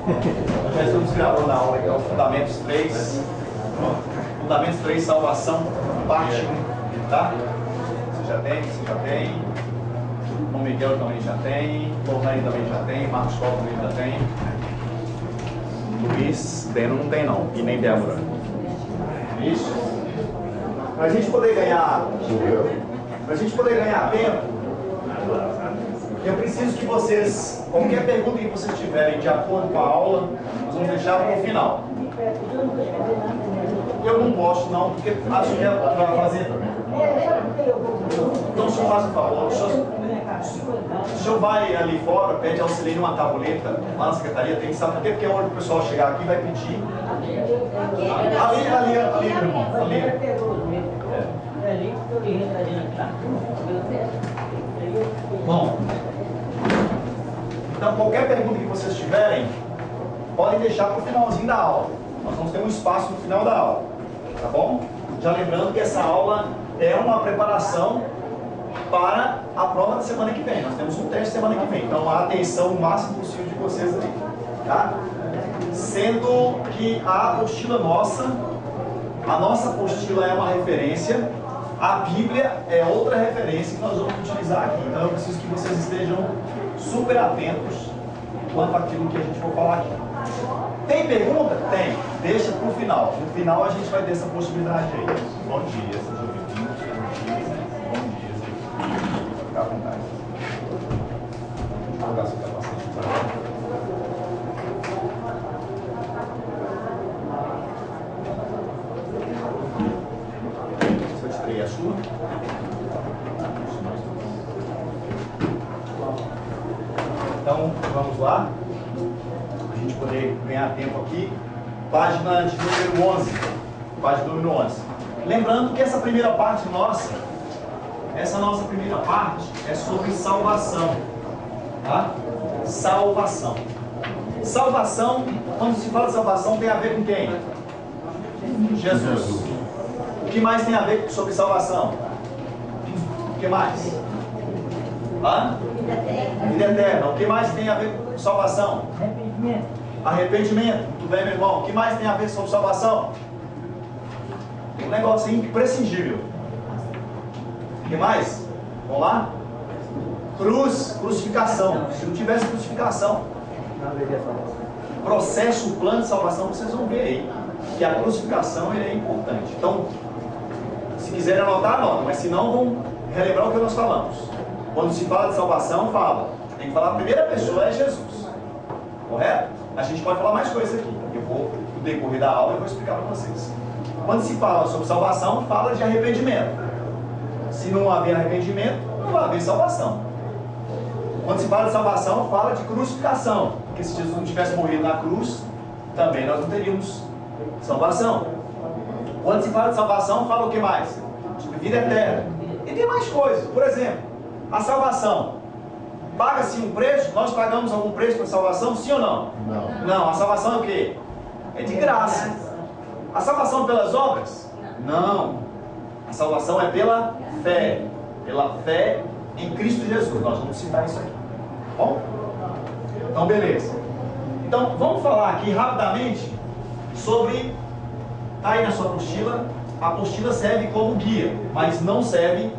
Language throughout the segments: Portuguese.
Nós já estamos gravando a aula, que é o Fundamentos 3. Fundamentos 3, Salvação, parte 1. Tá? Você já tem, Dom Miguel também já tem, Lornay também já tem, Marcos Paulo também já tem. Luiz Deno não tem não, e nem Débora. Isso? Para a gente poder ganhar tempo, eu preciso que vocês, qualquer pergunta que vocês tiverem de acordo com a aula, nós vamos deixar para o final. Eu não posso não, porque acho que é para fazer. Então o senhor faz um favor, o senhor vai ali fora, pede auxílio numa tabuleta, lá na secretaria, tem que saber por quê? Porque a hora que o pessoal chegar aqui vai pedir. Ali, irmão, Bom, então qualquer pergunta que vocês tiverem, podem deixar para o finalzinho da aula. Nós vamos ter um espaço no final da aula, tá bom? Já lembrando que essa aula é uma preparação para a prova da semana que vem. Nós temos um teste semana que vem, então a atenção o máximo possível de vocês aí, tá? Sendo que a apostila nossa, a nossa apostila é uma referência, a Bíblia é outra referência que nós vamos utilizar aqui. Então eu preciso que vocês estejam super atentos quanto àquilo que a gente for falar aqui. Tem pergunta? Tem. Deixa para o final. No final a gente vai ter essa possibilidade aí. Bom dia, sejam bem-vindos. Bom dia, fica à vontade. Vou jogar seu capacete para lá. Se eu tirei a sua. Então, vamos lá. A gente poder ganhar tempo aqui. Página de número 11. Página número 11. Lembrando que essa primeira parte nossa, essa nossa primeira parte é sobre salvação. Tá? Salvação. Salvação, quando se fala de salvação, tem a ver com quem? Jesus. O que mais tem a ver sobre salvação? O que mais? Hã? Vida eterna. O que mais tem a ver com salvação? Arrependimento. Muito bem, meu irmão. O que mais tem a ver sobre salvação? Tem um negócio imprescindível. O que mais? Vamos lá? Crucificação. Se não tivesse crucificação, processo, o plano de salvação, vocês vão ver aí que a crucificação é importante. Então, se quiserem anotar, anotam, mas se não, vão relembrar o que nós falamos. Quando se fala de salvação, fala. Tem que falar a primeira pessoa é Jesus. Correto? A gente pode falar mais coisas aqui. Eu vou, no decorrer da aula, eu vou explicar para vocês. Quando se fala sobre salvação, fala de arrependimento. Se não haver arrependimento, não vai haver salvação. Quando se fala de salvação, fala de crucificação. Porque se Jesus não tivesse morrido na cruz, também nós não teríamos salvação. Quando se fala de salvação, fala o que mais? De vida eterna. E tem mais coisas. Por exemplo, a salvação. Paga-se um preço? Nós pagamos algum preço para a salvação? Sim ou não? Não. Não. A salvação é o quê? É de graça. A salvação pelas obras? Não. A salvação é pela fé. Pela fé em Cristo Jesus. Nós vamos citar isso aqui. Bom? Então, beleza. Então, vamos falar aqui rapidamente sobre... Está aí na sua apostila. A apostila serve como guia, mas não serve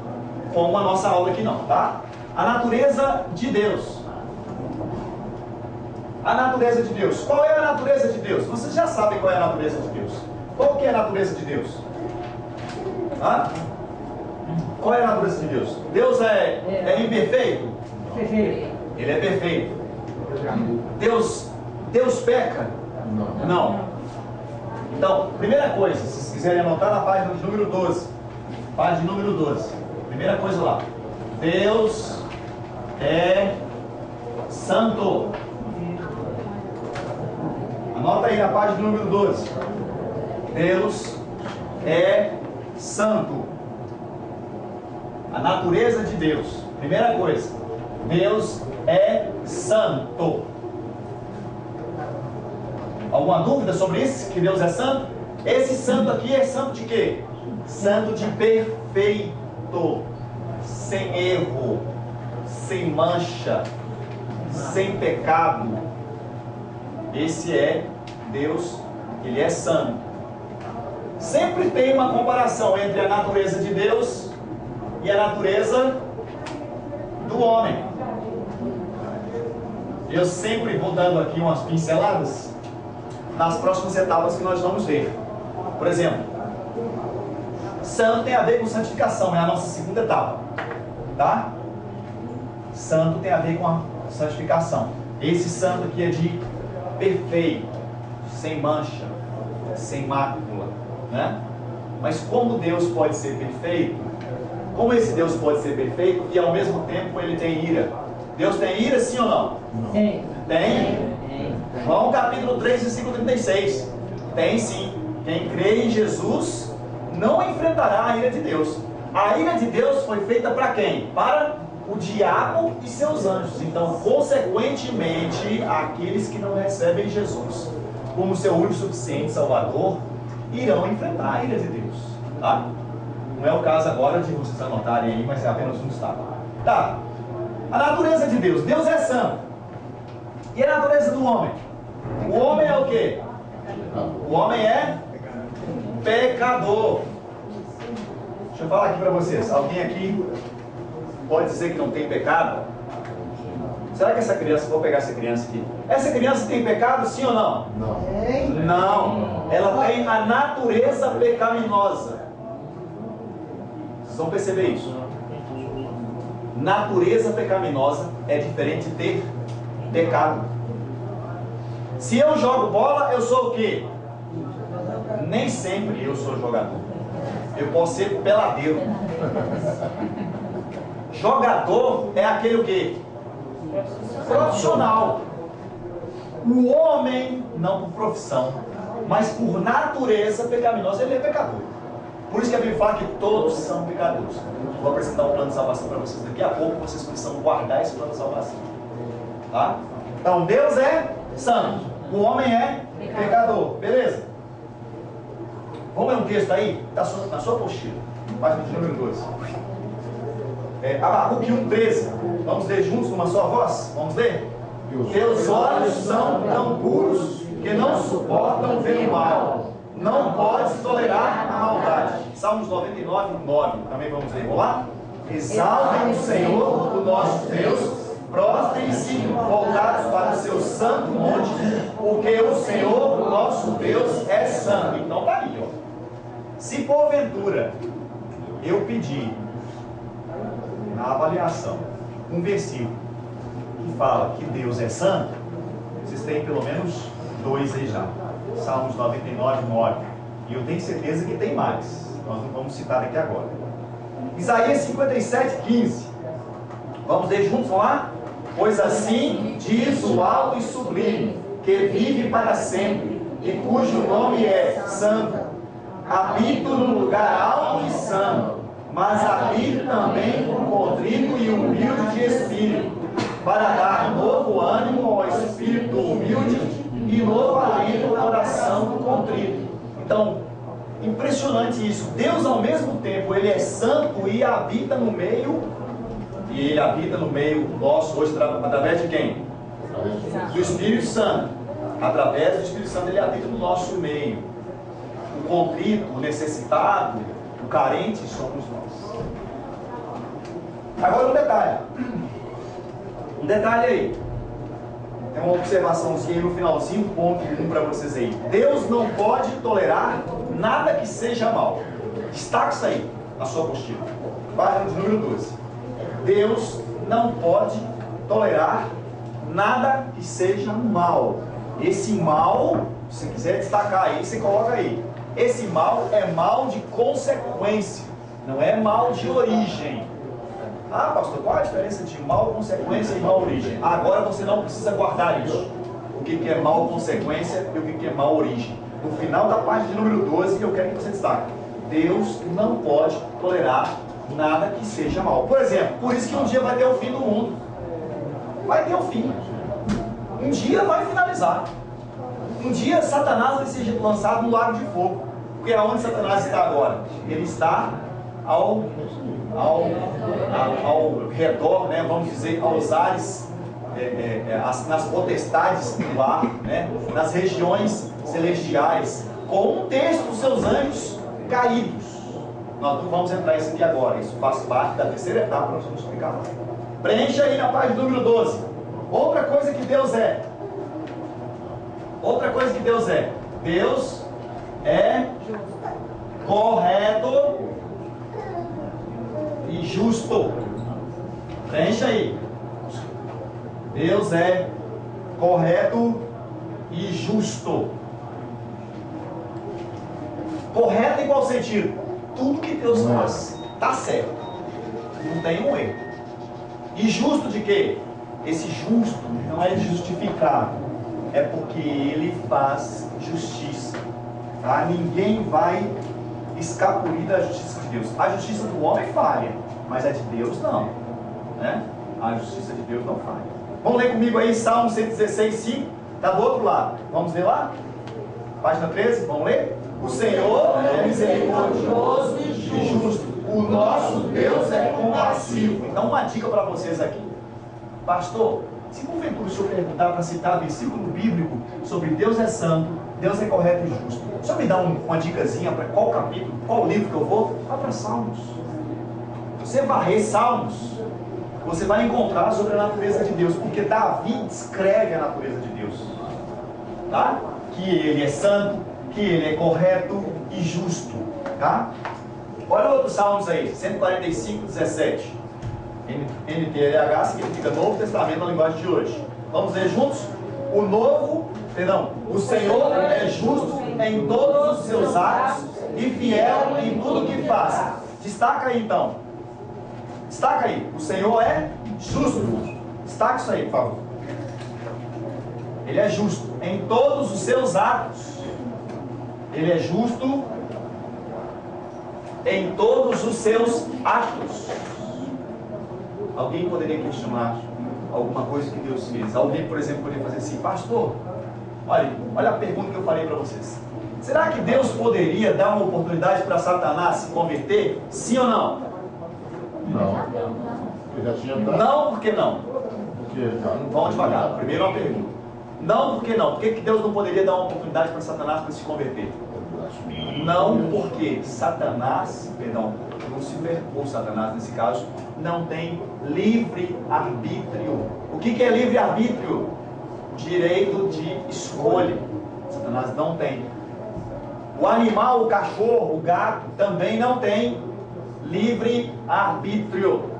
como a nossa aula aqui não, tá? A natureza de Deus. A natureza de Deus. Qual é a natureza de Deus? Vocês já sabem qual é a natureza de Deus. Qual que é a natureza de Deus? Hã? Qual é a natureza de Deus? Deus é imperfeito? Perfeito. Ele é perfeito. Deus peca? Não. Então, primeira coisa, se vocês quiserem anotar na página de número 12. Página número 12. Primeira coisa lá. Deus é santo. Anota aí na página número 12. Deus é santo. A natureza de Deus. Primeira coisa. Deus é santo. Alguma dúvida sobre isso? Que Deus é santo? Esse santo aqui é santo de quê? Santo de perfeito. Sem erro. Sem mancha. Sem pecado. Esse é Deus, Ele é santo. Sempre tem uma comparação entre a natureza de Deus e a natureza do homem. Eu sempre vou dando aqui umas pinceladas nas próximas etapas que nós vamos ver. Por exemplo, santo tem a ver com santificação, é a nossa segunda etapa, tá? Santo tem a ver com a santificação. Esse santo aqui é de perfeito, sem mancha, sem mácula, né? Mas como Deus pode ser perfeito? Como esse Deus pode ser perfeito e ao mesmo tempo ele tem ira? Deus tem ira, sim ou não? Tem. Tem? João capítulo 3, versículo 36. Tem sim. Quem crê em Jesus não enfrentará a ira de Deus. A ira de Deus foi feita para quem? Para o diabo e seus anjos. Então, consequentemente, aqueles que não recebem Jesus como seu único suficiente Salvador irão enfrentar a ira de Deus, tá? Não é o caso agora de vocês anotarem aí, mas é apenas um destaque. Tá? A natureza de Deus. Deus é santo. E a natureza do homem? O homem é o quê? O homem é pecador. Deixa eu falar aqui para vocês. Alguém aqui pode dizer que não tem pecado? Será que essa criança, vou pegar essa criança aqui, essa criança tem pecado, sim ou não? Não. Ela tem a natureza pecaminosa. Vocês vão perceber isso. Natureza pecaminosa é diferente de ter pecado. Se eu jogo bola, eu sou o quê? Nem sempre eu sou jogador. Eu posso ser peladeiro. Jogador é aquele o quê? Profissional. O homem, não por profissão, mas por natureza pecaminosa, ele é pecador. Por isso que a Bíblia fala que todos são pecadores. Vou apresentar um plano de salvação para vocês daqui a pouco. Vocês precisam guardar esse plano de salvação, tá? Então Deus é santo, o homem é pecador. Beleza? Vamos ler um texto aí? Está na sua apostila, página de número 2. Abacuque 1,13. Vamos ler juntos numa só voz? Vamos ler? Teus olhos são tão puros que não suportam ver o mal. Não podes tolerar a maldade. Salmos 99, 9. Também vamos ler. Vamos lá? Exaltem o Senhor, o nosso Deus. Prostrem-se voltados para o seu santo monte, porque o Senhor, o nosso Deus, é santo. Então está aí, ó. Se porventura eu pedir na avaliação um versículo que fala que Deus é santo, vocês têm pelo menos 2 aí já. Salmos 99, 9. E eu tenho certeza que tem mais. Nós não vamos citar aqui agora. Isaías 57, 15. Vamos ler juntos, vamos lá? Pois assim diz o alto e sublime, que vive para sempre, e cujo nome é Santo. Habito no lugar alto e santo, mas habito também com contrito e humilde de espírito, para dar novo ânimo ao espírito humilde e novo alento ao coração do contrito. Então, impressionante isso. Deus, ao mesmo tempo, Ele é santo e habita no meio, e Ele habita no meio nosso hoje, através de quem? Do Espírito Santo. Através do Espírito Santo, Ele habita no nosso meio. O contrito, o necessitado, o carente somos nós. Agora um detalhe. Um detalhe aí. Tem uma observaçãozinha aí no finalzinho, ponto 1 para vocês aí. Deus não pode tolerar nada que seja mal. Destaque isso aí na sua apostila. Página de número 12. Deus não pode tolerar nada que seja mal. Esse mal, se você quiser destacar aí, você coloca aí. Esse mal é mal de consequência, não é mal de origem. Ah, pastor, qual a diferença de mal consequência e mal origem? Agora você não precisa guardar isso. O que é mal consequência e o que é mal origem. No final da página de número 12, eu quero que você destaque. Deus não pode tolerar nada que seja mal. Por exemplo, por isso que um dia vai ter o fim do mundo. Vai ter o fim. Um dia vai finalizar. Um dia Satanás vai ser lançado no lago de fogo. Porque aonde Satanás está agora? Ele está ao redor, né, vamos dizer, aos ares nas potestades do ar, né? Nas regiões celestiais, com um terço dos seus anjos caídos. Nós não vamos entrar nisso aqui agora, isso faz parte da terceira etapa, nós vamos explicar lá. Preencha aí na página número 12. Outra coisa que Deus é. Outra coisa que Deus é. Deus é correto e justo. Preencha aí. Deus é correto e justo. Correto em qual sentido? Tudo que Deus faz está certo. Não tem um erro. E justo de quê? Esse justo não é justificado. É porque Ele faz justiça. Tá? Ninguém vai escapulir da justiça de Deus. A justiça do homem falha, mas a de Deus não. Né? A justiça de Deus não falha. Vamos ler comigo aí Salmo 116, 5. Está do outro lado. Vamos ler lá? Página 13, vamos ler? O Senhor é misericordioso e justo. O nosso Deus é compassivo. Então, uma dica para vocês aqui. Pastor, se porventura o senhor perguntar para citar versículo bíblico sobre Deus é santo, Deus é correto e justo, o senhor me dá uma dicasinha para qual capítulo, qual livro que eu vou? Vá para Salmos. Você varrer Salmos, você vai encontrar sobre a natureza de Deus, porque Davi descreve a natureza de Deus. Tá? Que ele é santo, que ele é correto e justo. Tá? Olha outros Salmos aí, 145, 17. NTLH significa Novo Testamento na linguagem de hoje. Vamos ler juntos? O Senhor é justo em todos os seus atos e fiel em tudo que faz. Destaca aí então. Destaca aí. O Senhor é justo. Destaca isso aí, por favor. Ele é justo em todos os seus atos. Ele é justo em todos os seus atos. Alguém poderia questionar alguma coisa que Deus fez? Alguém, por exemplo, poderia fazer assim: pastor, olha a pergunta que eu falei para vocês. Será que Deus poderia dar uma oportunidade para Satanás se converter? Sim ou não? Não. Eu já tinha dado. Não, por que não? Porque já não. Vamos devagar. Primeiro uma pergunta. Não, por que não? Por que Deus não poderia dar uma oportunidade para Satanás para se converter? Não, porque Lúcifer, ou Satanás nesse caso, não tem livre-arbítrio. O que é livre-arbítrio? Direito de escolha. Satanás não tem. O animal, o cachorro, o gato, também não tem livre-arbítrio.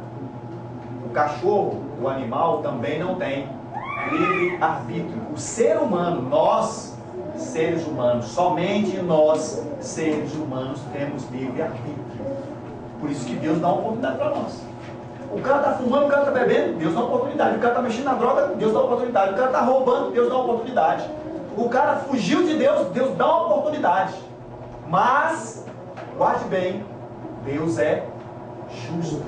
O cachorro, o animal, também não tem livre-arbítrio. O ser humano, nós, seres humanos, somente nós, seres humanos, temos livre-arbítrio. Por isso que Deus dá uma oportunidade para nós. O cara está fumando, o cara está bebendo, Deus dá uma oportunidade. O cara está mexendo na droga, Deus dá uma oportunidade. O cara está roubando, Deus dá uma oportunidade. O cara fugiu de Deus, Deus dá uma oportunidade. Mas, guarde bem, Deus é justo.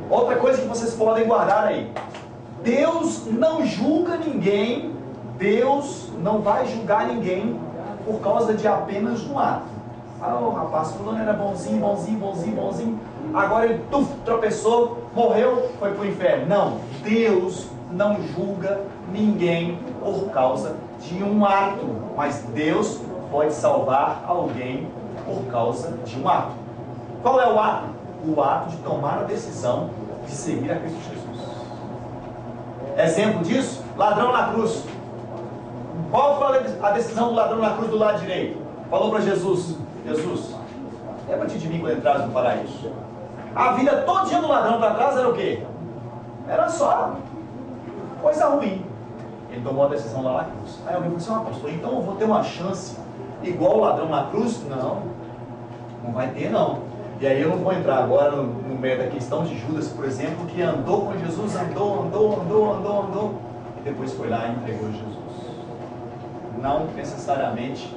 Outra coisa que vocês podem guardar aí: Deus não julga ninguém, Deus não vai julgar ninguém por causa de apenas um ato. O rapaz fulano era bonzinho, agora ele tropeçou, morreu, foi para o inferno. Não, Deus não julga ninguém por causa de um ato, mas Deus pode salvar alguém por causa de um ato. Qual é o ato? O ato de tomar a decisão de seguir a Cristo Jesus. Exemplo disso, ladrão na cruz. Qual foi a decisão do ladrão na cruz do lado direito? Falou para Jesus: Jesus, lembra-te de mim quando entrares no paraíso. A vida todinha do ladrão para trás era o quê? Era só coisa ruim. Ele tomou a decisão lá na cruz. Aí alguém falou assim: pastor, então eu vou ter uma chance igual o ladrão na cruz? Não, não vai ter não. E aí eu não vou entrar agora no meio da questão de Judas, por exemplo, que andou com Jesus, andou, e depois foi lá e entregou Jesus. Não necessariamente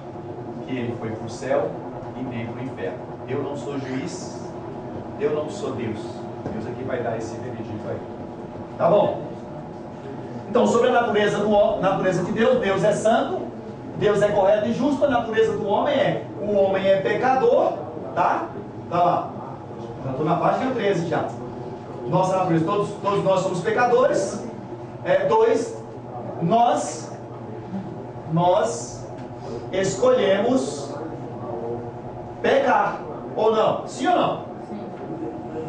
que ele foi para o céu e nem para o inferno. Eu não sou juiz, eu não sou Deus. Deus aqui vai dar esse veredito aí. Tá bom? Então, sobre a natureza de Deus, Deus é santo, Deus é correto e justo. A natureza do homem o homem é pecador, tá? Tá lá. Já estou na página 13 já. nossa natureza, todos nós somos pecadores. 2, nós escolhemos pecar, ou não? Sim ou não? Sim.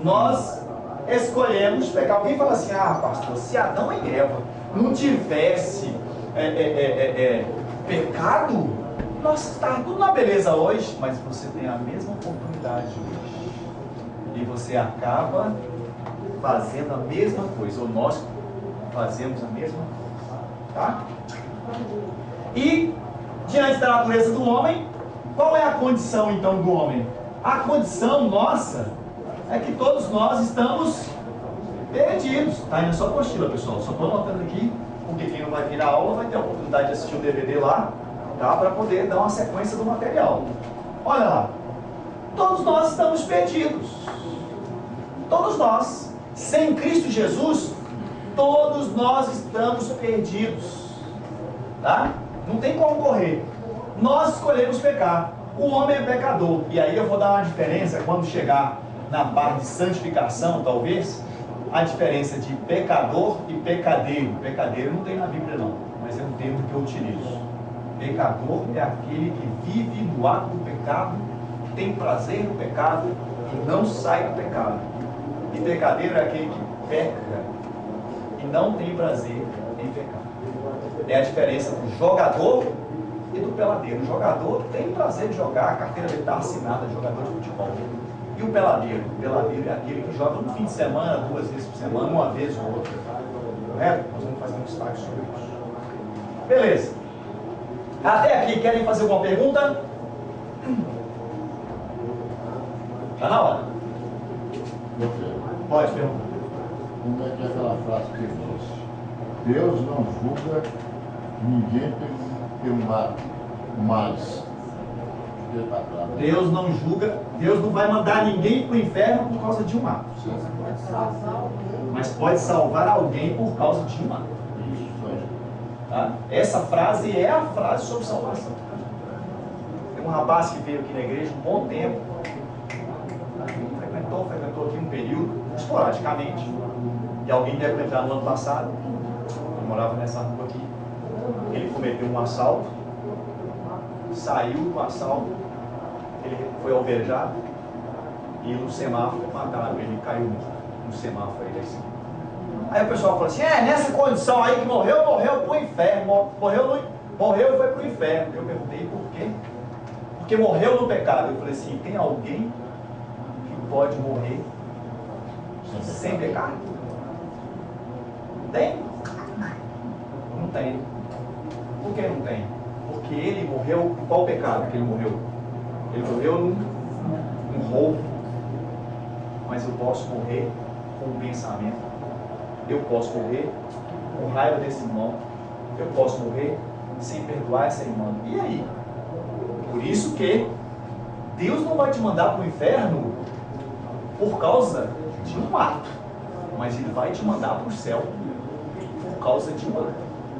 Nós escolhemos pecar. Alguém fala assim, pastor, se Adão e Eva não tivesse pecado, nós estávamos tudo na beleza hoje, mas você tem a mesma oportunidade hoje. E você acaba fazendo a mesma coisa, ou nós fazemos a mesma coisa. Tá? E, diante da natureza do homem, qual é a condição então do homem? A condição nossa é que todos nós estamos perdidos. Está aí na sua apostila, pessoal. Só estou anotando aqui, porque quem não vai vir à aula vai ter a oportunidade de assistir o DVD lá, tá? Para poder dar uma sequência do material. Olha lá. Todos nós estamos perdidos. Todos nós. Sem Cristo Jesus, todos nós estamos perdidos. Tá? Não tem como correr. Nós escolhemos pecar. O homem é pecador. E aí eu vou dar uma diferença quando chegar na parte de santificação, talvez, a diferença de pecador e pecadeiro. Pecadeiro não tem na Bíblia não, mas é um termo que eu utilizo. Pecador é aquele que vive no ato do pecado, tem prazer no pecado e não sai do pecado. E pecadeiro é aquele que peca e não tem prazer em pecar. É a diferença do jogador e do peladeiro. O jogador tem prazer de jogar, a carteira dele está assinada, jogador de futebol. E o peladeiro? O peladeiro é aquele que joga no fim de semana, 2 vezes por semana, uma vez ou outra. Correto? Nós vamos fazer um destaque sobre isso. Beleza. Até aqui, querem fazer alguma pergunta? Está na hora. Pode perguntar. Como é que é aquela frase que ele disse? Deus não julga ninguém pelo mal, mas Deus não julga, Deus não vai mandar ninguém para o inferno por causa de um ato. Mas pode salvar alguém por causa de um ato. Tá? Essa frase é a frase sobre salvação. Tem um rapaz que veio aqui na igreja um bom tempo, frequentou aqui um período, esporadicamente, e alguém deve lembrar no ano passado, eu morava nessa rua aqui, ele cometeu um assalto, saiu do assalto, ele foi alvejado, e no semáforo mataram ele, caiu no semáforo aí da esquina. Aí o pessoal falou assim, nessa condição aí que morreu pro inferno, morreu e foi pro inferno. Eu perguntei por quê? Porque morreu no pecado. Eu falei assim, tem alguém que pode morrer sem pecar? Tem? Não tem. Por que não tem? Porque ele morreu, qual pecado que ele morreu? Ele morreu num roubo. Mas eu posso morrer com um pensamento. Eu posso morrer com raiva desse irmão. Eu posso morrer sem perdoar essa irmã. E aí? Por isso que Deus não vai te mandar para o inferno por causa de um ato, mas Ele vai te mandar para o céu por causa de um ato.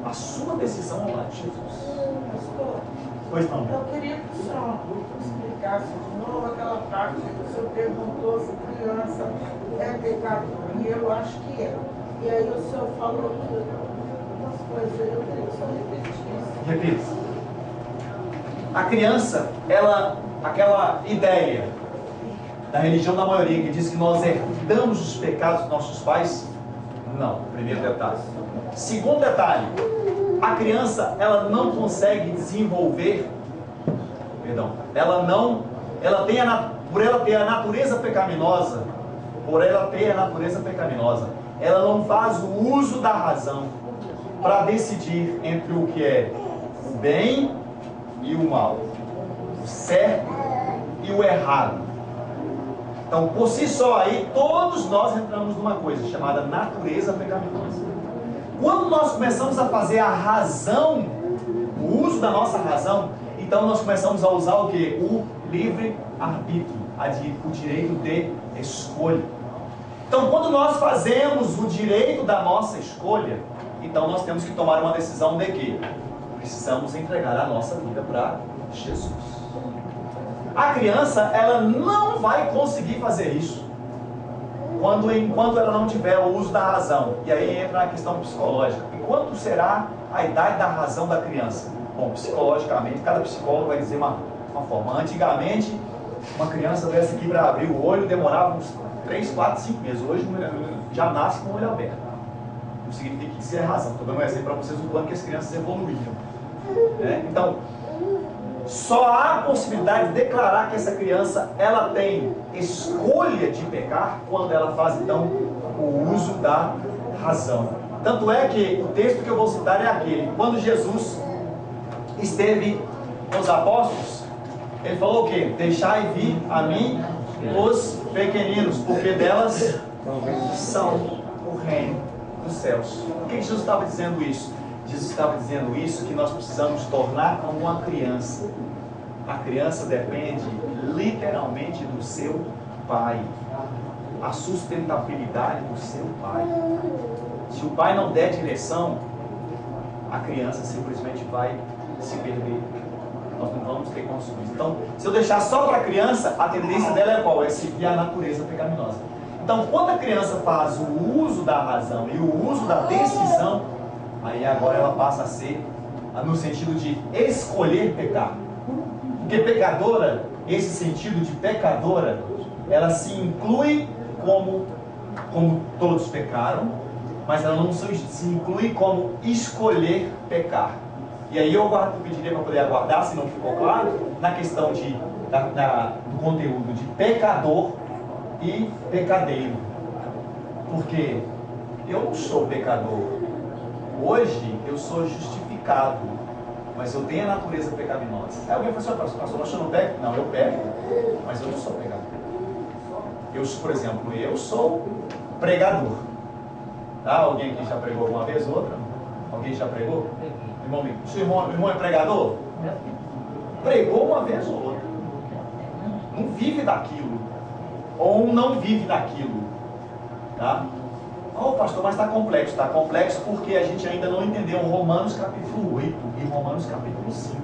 A sua decisão é lá de Jesus. Pois não. Eu queria que o senhor explicasse de novo aquela parte que o senhor perguntou se criança é pecador. E eu acho que é. E aí o senhor falou que umas coisas, eu queria que o senhor repetisse. Repita. A criança, aquela ideia da religião da maioria que diz que nós herdamos os pecados dos nossos pais, não, primeiro detalhe. Segundo detalhe, a criança, ela não consegue desenvolver, por ela ter a natureza pecaminosa, ela não faz o uso da razão para decidir entre o que é o bem e o mal, o certo e o errado. Então, por si só aí, todos nós entramos numa coisa chamada natureza pecaminosa. Quando nós começamos a fazer a razão, o uso da nossa razão, então nós começamos a usar o quê? O livre-arbítrio, o direito de escolha. Então, quando nós fazemos o direito da nossa escolha, então nós temos que tomar uma decisão de que precisamos entregar a nossa vida para Jesus. A criança, ela não vai conseguir fazer isso. enquanto ela não tiver o uso da razão. E aí entra a questão psicológica. E quanto será a idade da razão da criança? Bom, psicologicamente, cada psicólogo vai dizer uma forma. Antigamente, uma criança dessa aqui para abrir o olho demorava uns 3, 4, 5 meses. Hoje já nasce com o olho aberto. Não significa que isso é razão. Estou dando um exemplo para vocês o quanto que as crianças evoluíram. Né? Então, só há a possibilidade de declarar que essa criança ela tem escolha de pecar quando ela faz então o uso da razão. Tanto é que o texto que eu vou citar é aquele: quando Jesus esteve com os apóstolos, ele falou o quê? Deixai vir a mim os pequeninos, porque delas são o reino dos céus. Por que Jesus estava dizendo isso? Jesus estava dizendo isso, que nós precisamos tornar como uma criança. A criança depende literalmente do seu pai. A sustentabilidade do seu pai. Se o pai não der direção, a criança simplesmente vai se perder. Nós não vamos ter condições. Então, se eu deixar só para a criança, a tendência dela é qual? É seguir a natureza pecaminosa. Então, quando a criança faz o uso da razão e o uso da decisão, aí agora ela passa a ser no sentido de escolher pecar. Porque pecadora, esse sentido de pecadora, ela se inclui como todos pecaram, mas ela não se inclui como escolher pecar. E aí eu pediria para poder aguardar, se não ficou claro, na questão do conteúdo de pecador e pecadeiro. Porque eu não sou pecador. Hoje eu sou justificado, mas eu tenho a natureza pecaminosa. Aí alguém fala assim: pastor, mas eu não peco? Não, eu peco, mas eu não sou pecador. Por exemplo, eu sou pregador. Tá? Alguém aqui já pregou alguma vez? Outra? Alguém já pregou? Seu irmão é pregador? Pregou uma vez ou outra. Não vive daquilo. Ou não vive daquilo. Tá? Oh, pastor, mas está complexo. Está complexo porque a gente ainda não entendeu Romanos capítulo 8 e Romanos capítulo 5.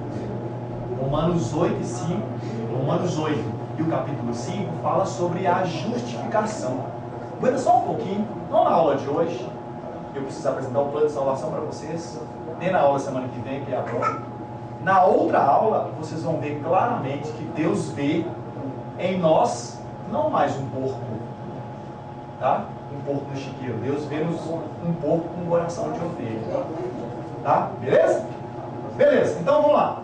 Romanos 8 e 5. Romanos 8 e o capítulo 5 fala sobre a justificação. Aguenta só um pouquinho. Não na aula de hoje. Eu preciso apresentar o plano de salvação para vocês. Nem na aula semana que vem, que é a prova. Na outra aula, vocês vão ver claramente que Deus vê em nós não mais um porco. Tá? Um porco no chiqueiro. Deus vê nos um porco com um coração de ovelha. Tá? Beleza? Beleza. Então vamos lá.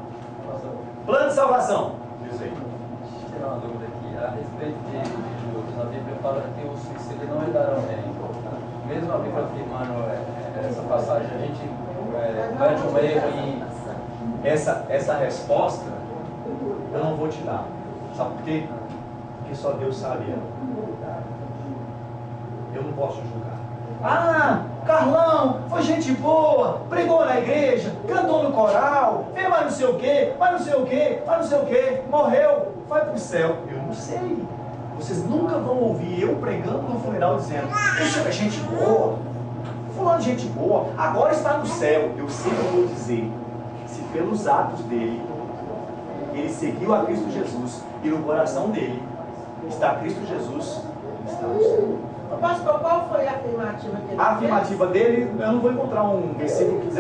Plano de salvação. Diz aí. Deixa eu tirar uma dúvida aqui. A respeito de Judas, a Bíblia fala que os suicidas não herdarão o reino. Mesmo a Bíblia afirmando essa passagem, a gente comete um erro e... Essa resposta eu não vou te dar. Sabe por quê? Porque só Deus sabe ela. Eu não posso julgar. Ah, Carlão, foi gente boa, pregou na igreja, cantou no coral, fez mais não sei o quê, mais não sei o quê, mais não sei o quê, morreu, vai para o céu. Eu não sei. Vocês nunca vão ouvir eu pregando no funeral dizendo: esse é gente boa, fulano de gente boa, agora está no céu. Eu sempre vou dizer: se pelos atos dele, ele seguiu a Cristo Jesus, e no coração dele está Cristo Jesus, está no céu. Pastor, qual foi a afirmativa que ele A afirmativa dele, eu não vou encontrar um versículo que diz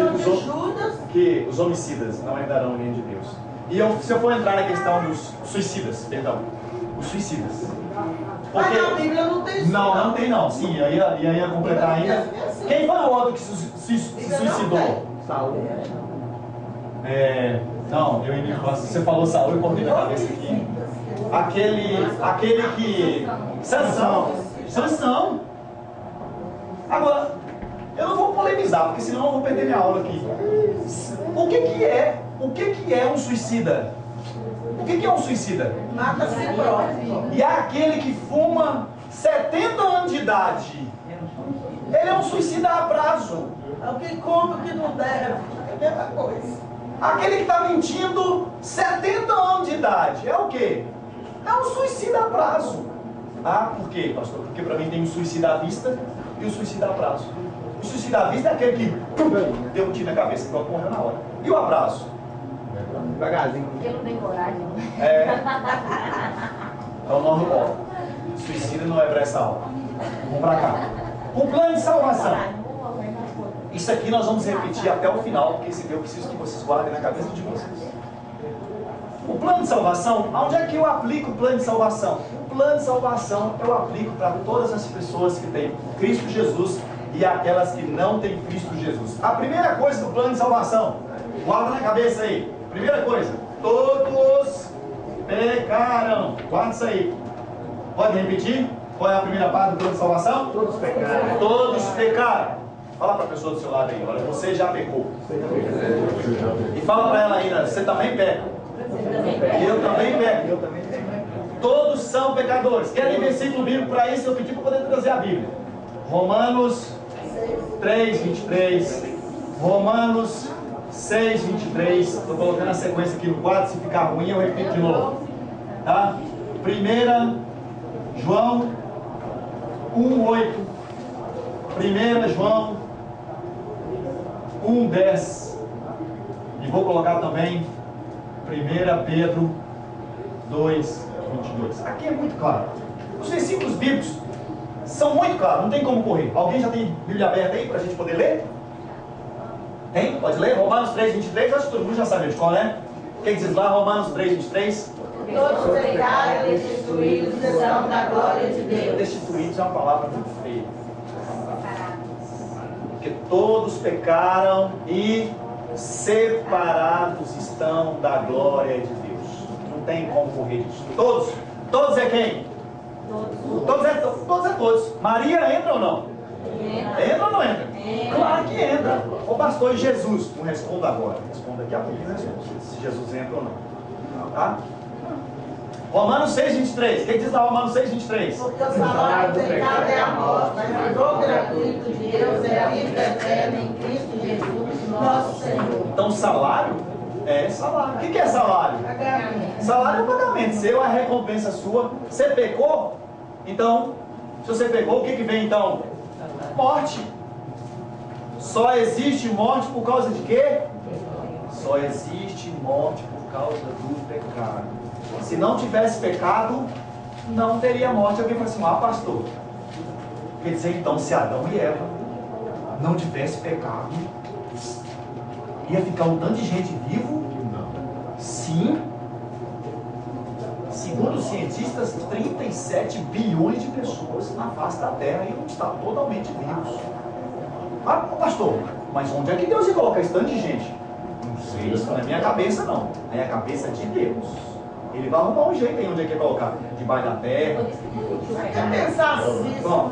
que os homicidas não herdarão o reino de Deus. E se eu for entrar na questão dos suicidas, perdão, os suicidas. Porque, mas na Bíblia não tem isso. Não tem não. Sim, eu ia completar ainda. Quem foi o outro que se suicidou? Saúl. Não, você falou Saúl, eu cortei minha cabeça aqui. Aquele que... Sansão. Agora, eu não vou polemizar, porque senão eu vou perder minha aula aqui. O que é um suicida? O que é um suicida? Mata a si próprio. E é aquele que fuma 70 anos de idade. Ele é um suicida a prazo. É o que come, o que não deve. É a mesma coisa. Aquele que está mentindo 70 anos de idade. É o quê? É um suicida a prazo. Ah, por quê, pastor? Porque para mim tem um suicida à vista e o suicida a prazo. O suicida à vista é aquele que deu um tiro na cabeça, que morreu na hora. E o abraço? Devagarzinho. Eu não tenho coragem. Então, normal. Suicida não é para essa aula. Vamos para cá. O plano de salvação. Isso aqui nós vamos repetir até o final, porque esse aqui eu preciso que vocês guardem na cabeça de vocês. O plano de salvação, onde é que eu aplico o plano de salvação? O plano de salvação eu aplico para todas as pessoas que têm Cristo Jesus e aquelas que não têm Cristo Jesus. A primeira coisa do plano de salvação, guarda na cabeça aí. Primeira coisa, todos pecaram. Guarda isso aí. Pode repetir? Qual é a primeira parte do plano de salvação? Todos pecaram. Todos pecaram. Fala para a pessoa do seu lado aí, olha, você já pecou. E fala para ela ainda, você também peca. E eu também peco. Eu também tenho. Todos são pecadores. Querem versículo bíblico para isso? Eu pedi para poder trazer a Bíblia. Romanos 3, 23. Romanos 6, 23. Estou colocando a sequência aqui no quadro. Se ficar ruim, eu repito de novo. Tá? 1 João 1, 8. 1 João 1, 10. E vou colocar também 1 Pedro 2, 22. Aqui é muito claro. Os versículos bíblicos são muito claros, não tem como correr. Alguém já tem Bíblia aberta aí para a gente poder ler? Tem? Pode ler? Romanos 3, 23. Acho que todo mundo já sabe de qual é. O que diz lá? Romanos 3, 23. Todos pecaram e destruídos estão da glória de Deus. Destituídos é uma palavra muito feia. Porque todos pecaram e separados estão da glória de Deus. Não tem como correr disso. Todos. Todos é quem? Todos é todos. Maria entra ou não? Entra ou não entra? Claro que entra. Ô pastor, e Jesus? Não responda agora. Responda daqui a pouco. Se Jesus entra ou não. Tá? Romanos 6, 23. O que diz lá Romanos 6, 23? Porque o salário do pecado é a morte, mas o dom gratuito de Deus é a vida eterna em Cristo Jesus, nosso Senhor. Então salário é salário. O que é salário? Pagamento. Salário é o pagamento seu, é a recompensa sua. Você pecou? Então, se você pecou, o que vem então? Morte. Só existe morte por causa de quê? Só existe morte por causa do pecado. Se não tivesse pecado, não teria morte. Alguém fala assim, pastor, quer dizer então, se Adão e Eva não tivesse pecado, ia ficar um tanto de gente vivo? Não. Sim. Segundo os cientistas, 37 bilhões de pessoas na face da Terra iam estar totalmente vivos. Pastor, mas onde é que Deus ia colocar esse tanto de gente? Não sei, isso não é minha cabeça não. É a cabeça de Deus. Ele vai arrumar um jeito aí onde é que ia colocar. Debaixo da terra. Quer pensar assim, Bom,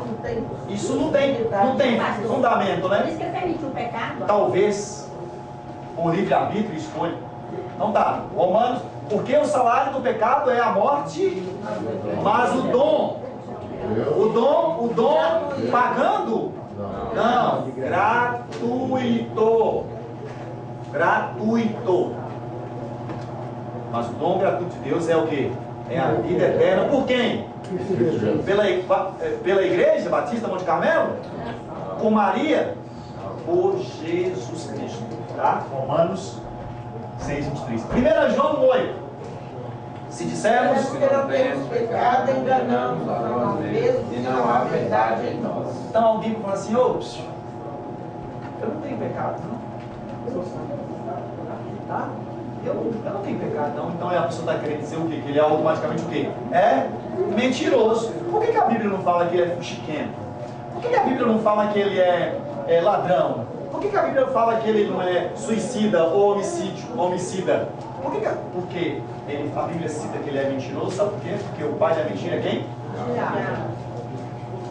isso não tem fundamento, Por isso né? que ele permitiu o pecado. Talvez por livre-arbítrio escolha. Não tá. Romanos, porque o salário do pecado é a morte, mas o dom pagando? Não, gratuito. Gratuito. Mas o dom gratuito de Deus é o quê? É a vida eterna. Por quem? Pela Igreja Batista Monte Carmelo? Por Maria? Por Jesus Cristo. Tá? Romanos 6, 23. 1 João 8. Se dissermos que não temos pecado, enganamos a nós mesmos e não há verdade em nós. então alguém fala assim, eu não tenho pecado, não. Tá? Eu não tenho pecado, não. Então a pessoa está querendo dizer o quê? Que ele é automaticamente o quê? É mentiroso. Por que a Bíblia não fala que ele é fuxiquento? Por que a Bíblia não fala que ele é ladrão? Por que a Bíblia fala que ele não é suicida ou homicida? Porque a Bíblia cita que ele é mentiroso, sabe por quê? Porque o pai da mentira é quem?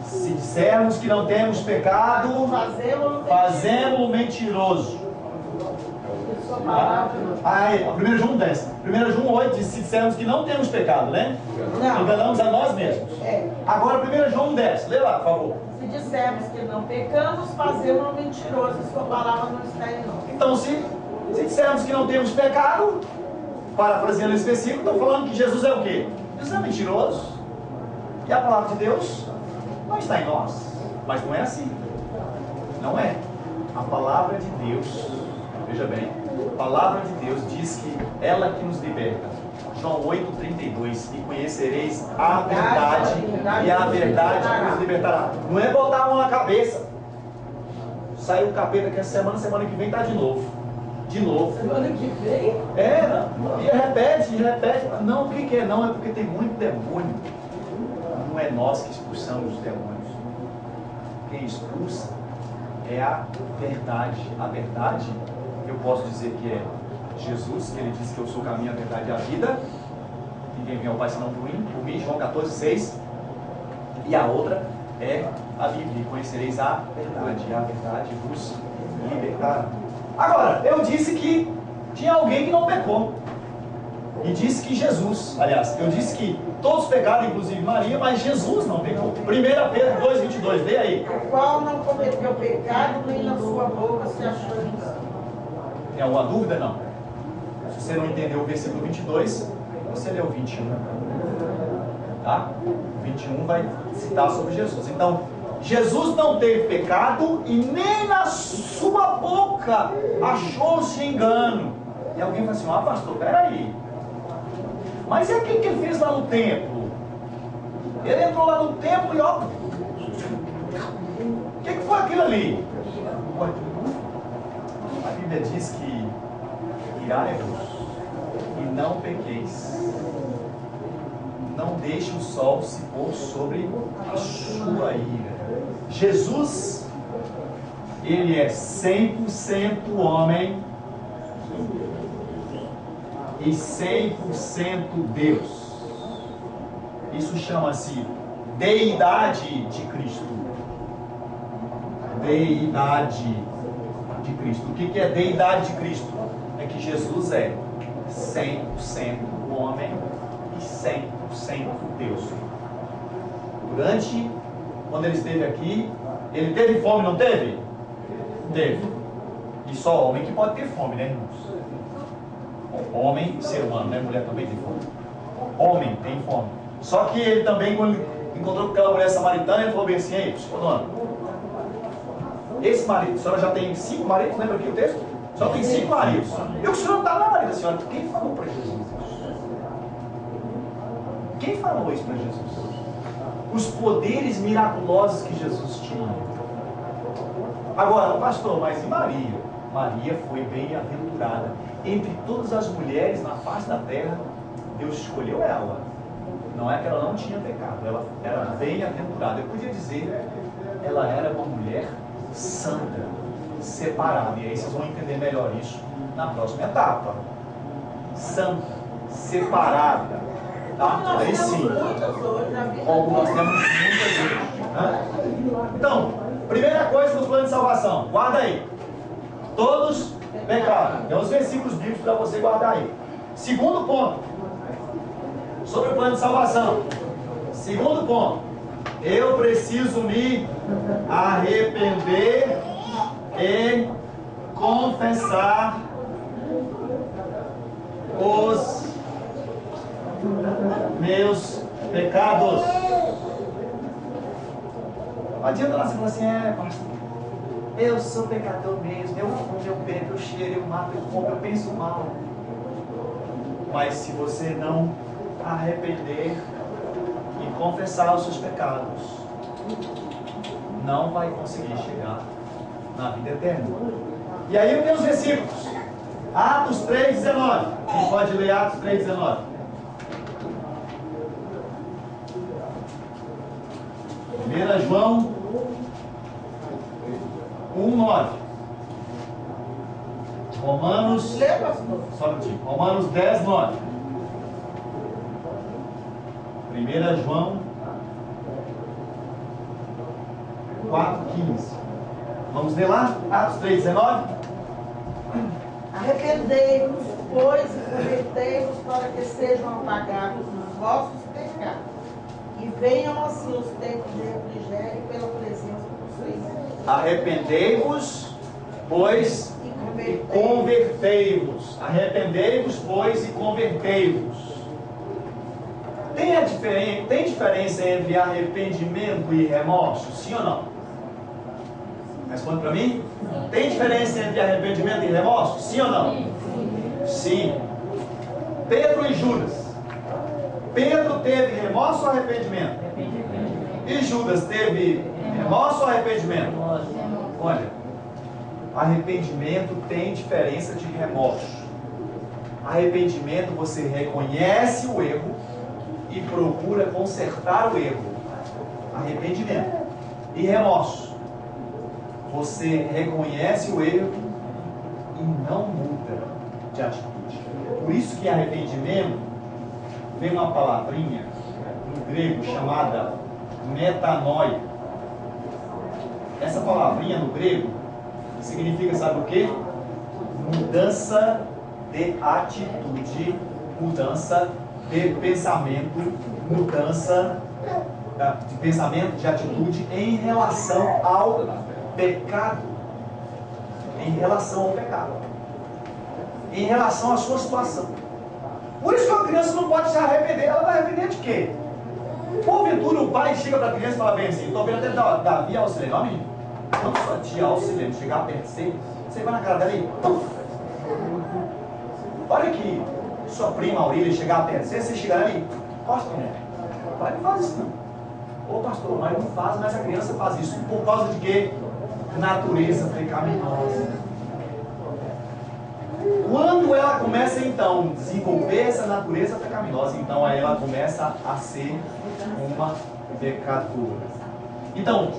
Se dissermos que não temos pecado, fazemos-o mentiroso. 1 João 10. 1 João 8 diz, se dissermos que não temos pecado, né? Enganamos a nós mesmos. Agora 1 João 10, lê lá, por favor. Se dissermos que não pecamos, fazemos mentiroso, sua palavra não está em nós. Então, se dissermos que não temos pecado, parafraseando esse versículo, estão falando que Jesus é o quê? Jesus é mentiroso. E a palavra de Deus não está em nós. Mas não é assim. Não é. A palavra de Deus, veja bem, a palavra de Deus diz que ela que nos liberta. João 8,32. E conhecereis a verdade, e a verdade vos libertará. Não é botar a mão na cabeça. Saiu o capeta que essa semana que vem tá de novo. De novo. Semana que vem? É, e repete, e repete. Não, o que é não? É porque tem muito demônio. Não é nós que expulsamos os demônios. Quem expulsa é a verdade. A verdade, eu posso dizer que é Jesus, que ele disse que eu sou o caminho, a verdade e a vida. Ninguém vem ao Pai senão por mim, João 14,6. E a outra é a Bíblia. Conhecereis a verdade, e a verdade vos libertará. Agora, eu disse que tinha alguém que não pecou. E disse que Jesus, aliás, eu disse que todos pecaram, inclusive Maria, mas Jesus não pecou. 1 Pedro 2,22, lê aí. O qual não cometeu pecado, nem na sua boca se achou isso. Tem alguma dúvida? Não. Se você não entendeu o versículo 22, você lê o 21. Tá? O 21 vai citar sobre Jesus. Então, Jesus não teve pecado e nem na sua boca achou-se engano. E alguém fala assim, pastor, peraí. Mas é quem que ele fez lá no templo? Ele entrou lá no templo e ó. O que foi aquilo ali? A Bíblia diz que irai-vos e não pequeis. Não deixe o sol se pôr sobre a sua ira. Jesus, ele é 100% homem e 100% Deus. Isso chama-se deidade de Cristo. Deidade de Cristo. O que é deidade de Cristo? É que Jesus é 100% homem e 100% Deus. Quando ele esteve aqui, ele teve fome, não teve? Teve. E só homem que pode ter fome, né, irmãos? Homem, ser humano, né? Mulher também tem fome. Homem tem fome. Só que ele também, quando encontrou com aquela mulher samaritana, ele falou bem assim, ei, dona, esse marido, a senhora já tem 5 maridos, lembra aqui o texto? Só tem 5 maridos. E o senhor não está na marido da senhora. Quem falou para Jesus isso? Quem falou isso para Jesus? Os poderes miraculosos que Jesus tinha. Agora, pastor, mas e Maria? Maria foi bem-aventurada. Entre todas as mulheres na face da terra, Deus escolheu ela. Não é que ela não tinha pecado, ela era bem-aventurada. Eu podia dizer, ela era uma mulher santa, separada. E aí vocês vão entender melhor isso na próxima etapa. Santa, separada. Tá? Aí sim. Como nós temos muitas vezes. Então, primeira coisa do plano de salvação, guarda aí. Todos pecaram. Tem uns versículos bíblicos para você guardar aí. Segundo ponto, sobre o plano de salvação. Segundo ponto, eu preciso me arrepender e confessar os meus pecados. Não adianta lá você falar assim, pastor, eu sou pecador mesmo, eu fumo, eu bebo, eu cheiro, eu mato, eu como, eu penso mal. Mas se você não arrepender e confessar os seus pecados, não vai conseguir chegar na vida eterna. E aí eu tenho os versículos. Atos 3,19. Quem pode ler Atos 3,19? Primeira João 1,9. Romanos 10,9. 1 João 4,15. Vamos ler lá? Atos 3,19. Arrependei-vos, pois, e convertei-vos para que sejam apagados os vossos pecados, e venham assim os tempos de refrigério pela presença do Senhor. Arrependei-vos, pois, e convertei-vos. Arrependei-vos, pois, e convertei-vos. Tem diferença entre arrependimento e remorso? Sim ou não? Responde para mim. Tem diferença entre arrependimento e remorso? Sim ou não? Sim. Pedro e Judas. Pedro teve remorso ou arrependimento? E Judas teve remorso ou arrependimento? Olha, arrependimento tem diferença de remorso. Arrependimento, você reconhece o erro e procura consertar o erro. Arrependimento. E remorso, você reconhece o erro e não muda de atitude. Por isso que arrependimento vem uma palavrinha no grego chamada metanoia. Essa palavrinha no grego significa, sabe o quê? Mudança de atitude, mudança de pensamento, mudança de pensamento, de atitude em relação ao pecado. Em relação ao pecado. Em relação à sua situação. Por isso que a criança não pode se arrepender. Ela vai arrepender de quê? Porventura o pai chega para a criança e fala bem assim: estou vendo até Davi auxiliando, ó menino, quando sua tia auxiliando chegar perto de você vai na cara dela e puf! Olha que sua prima Aurília chegar perto de você chegar ali, gosta, mulher. O pai não faz isso não. Ô pastor, mas não faz, mas a criança faz isso. Por causa de quê? Natureza pecaminosa. Quando ela começa então a desenvolver essa natureza pecaminosa, então aí ela começa a ser uma pecadora. Então,